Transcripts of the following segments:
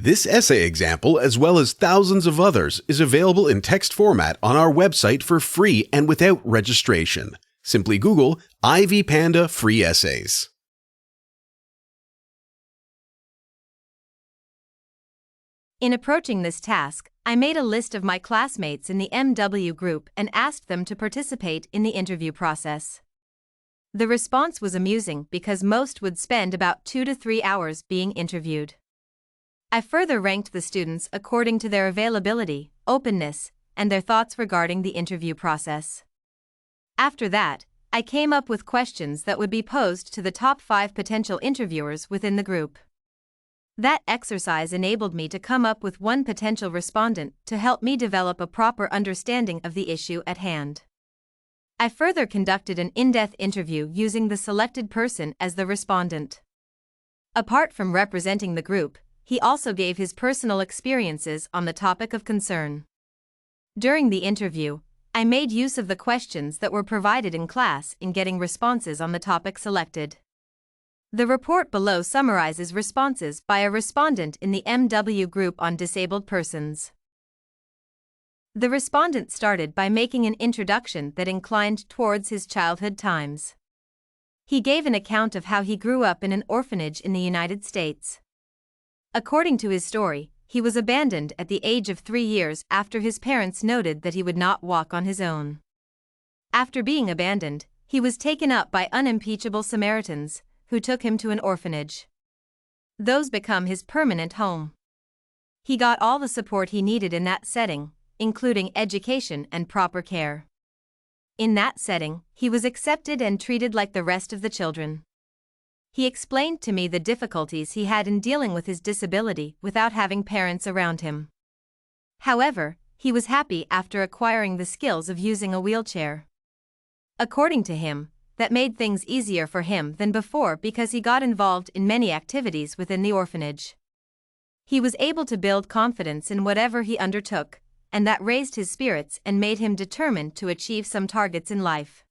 This essay example, as well as thousands of others, is available in text format on our website for free and without registration. Simply Google Ivy Panda Free Essays. In approaching this task, I made a list of my classmates in the MW group and asked them to participate in the interview process. The response was amusing because most would spend about 2 to 3 hours being interviewed. I further ranked the students according to their availability, openness, and their thoughts regarding the interview process. After that, I came up with questions that would be posed to the top 5 potential interviewers within the group. That exercise enabled me to come up with one potential respondent to help me develop a proper understanding of the issue at hand. I further conducted an in-depth interview using the selected person as the respondent. Apart from representing the group, he also gave his personal experiences on the topic of concern. During the interview, I made use of the questions that were provided in class in getting responses on the topic selected. The report below summarizes responses by a respondent in the MW group on disabled persons. The respondent started by making an introduction that inclined towards his childhood times. He gave an account of how he grew up in an orphanage in the United States. According to his story, he was abandoned at the age of 3 years after his parents noted that he would not walk on his own. After being abandoned, he was taken up by unimpeachable Samaritans, who took him to an orphanage. Those become his permanent home. He got all the support he needed in that setting, including education and proper care. In that setting, he was accepted and treated like the rest of the children. He explained to me the difficulties he had in dealing with his disability without having parents around him. However, he was happy after acquiring the skills of using a wheelchair. According to him, that made things easier for him than before because he got involved in many activities within the orphanage. He was able to build confidence in whatever he undertook, and that raised his spirits and made him determined to achieve some targets in life.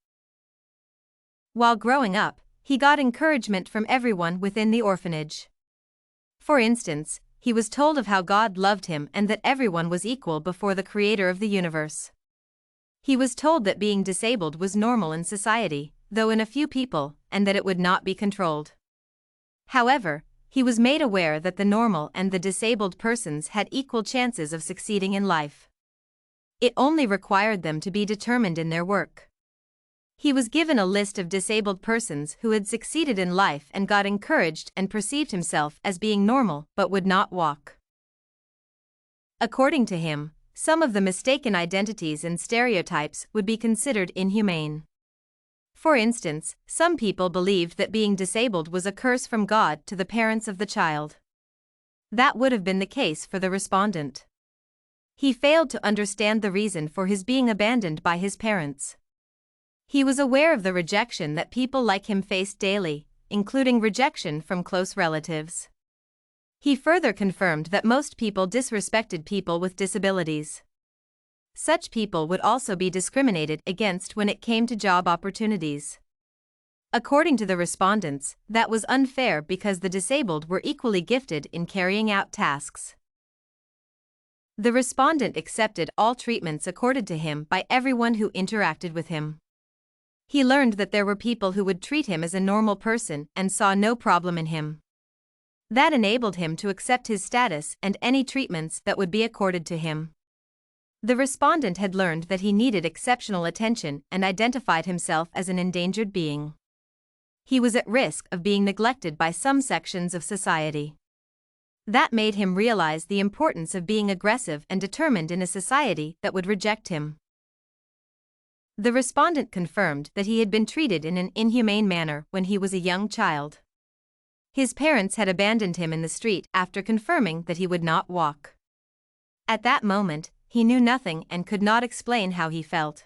While growing up, he got encouragement from everyone within the orphanage. For instance, he was told of how God loved him and that everyone was equal before the Creator of the universe. He was told that being disabled was normal in society, though in a few people, and that it would not be controlled. However, he was made aware that the normal and the disabled persons had equal chances of succeeding in life. It only required them to be determined in their work. He was given a list of disabled persons who had succeeded in life and got encouraged and perceived himself as being normal but would not walk. According to him, some of the mistaken identities and stereotypes would be considered inhumane. For instance, some people believed that being disabled was a curse from God to the parents of the child. That would have been the case for the respondent. He failed to understand the reason for his being abandoned by his parents. He was aware of the rejection that people like him faced daily, including rejection from close relatives. He further confirmed that most people disrespected people with disabilities. Such people would also be discriminated against when it came to job opportunities. According to the respondents, that was unfair because the disabled were equally gifted in carrying out tasks. The respondent accepted all treatments accorded to him by everyone who interacted with him. He learned that there were people who would treat him as a normal person and saw no problem in him. That enabled him to accept his status and any treatments that would be accorded to him. The respondent had learned that he needed exceptional attention and identified himself as an endangered being. He was at risk of being neglected by some sections of society. That made him realize the importance of being aggressive and determined in a society that would reject him. The respondent confirmed that he had been treated in an inhumane manner when he was a young child. His parents had abandoned him in the street after confirming that he would not walk. At that moment, he knew nothing and could not explain how he felt.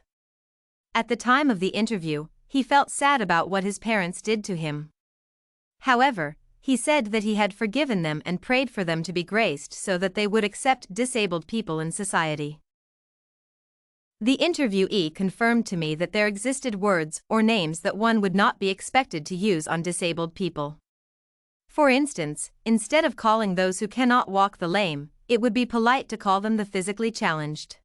At the time of the interview, he felt sad about what his parents did to him. However, he said that he had forgiven them and prayed for them to be graced so that they would accept disabled people in society. The interviewee confirmed to me that there existed words or names that one would not be expected to use on disabled people. For instance, instead of calling those who cannot walk the lame, it would be polite to call them the physically challenged.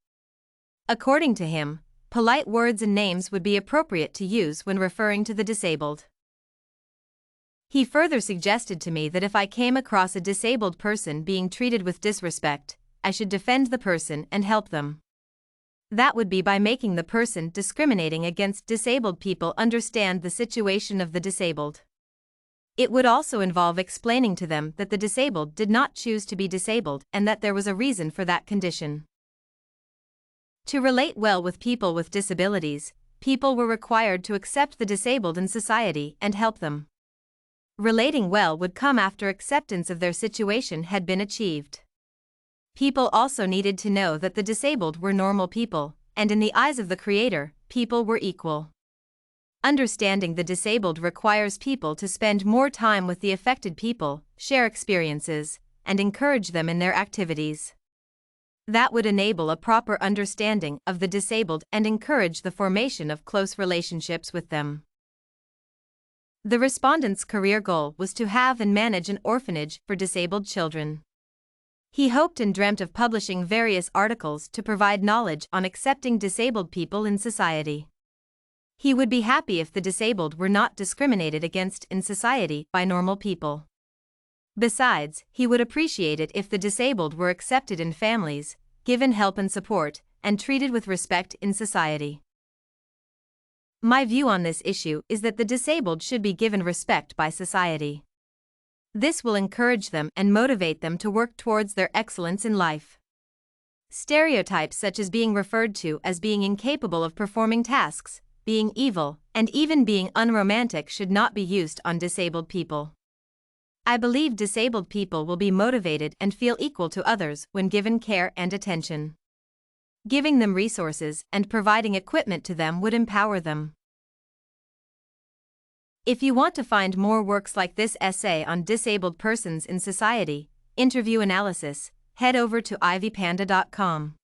According to him, polite words and names would be appropriate to use when referring to the disabled. He further suggested to me that if I came across a disabled person being treated with disrespect, I should defend the person and help them. That would be by making the person discriminating against disabled people understand the situation of the disabled. It would also involve explaining to them that the disabled did not choose to be disabled and that there was a reason for that condition. To relate well with people with disabilities, people were required to accept the disabled in society and help them. Relating well would come after acceptance of their situation had been achieved. People also needed to know that the disabled were normal people, and in the eyes of the Creator, people were equal. Understanding the disabled requires people to spend more time with the affected people, share experiences, and encourage them in their activities. That would enable a proper understanding of the disabled and encourage the formation of close relationships with them. The respondent's career goal was to have and manage an orphanage for disabled children. He hoped and dreamt of publishing various articles to provide knowledge on accepting disabled people in society. He would be happy if the disabled were not discriminated against in society by normal people. Besides, he would appreciate it if the disabled were accepted in families, given help and support, and treated with respect in society. My view on this issue is that the disabled should be given respect by society. This will encourage them and motivate them to work towards their excellence in life. Stereotypes such as being referred to as being incapable of performing tasks, being evil, and even being unromantic should not be used on disabled people. I believe disabled people will be motivated and feel equal to others when given care and attention. Giving them resources and providing equipment to them would empower them. If you want to find more works like this essay on disabled persons in society, interview analysis, head over to ivypanda.com.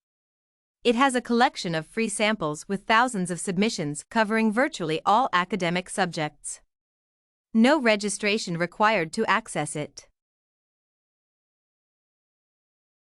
It has a collection of free samples with thousands of submissions covering virtually all academic subjects. No registration required to access it.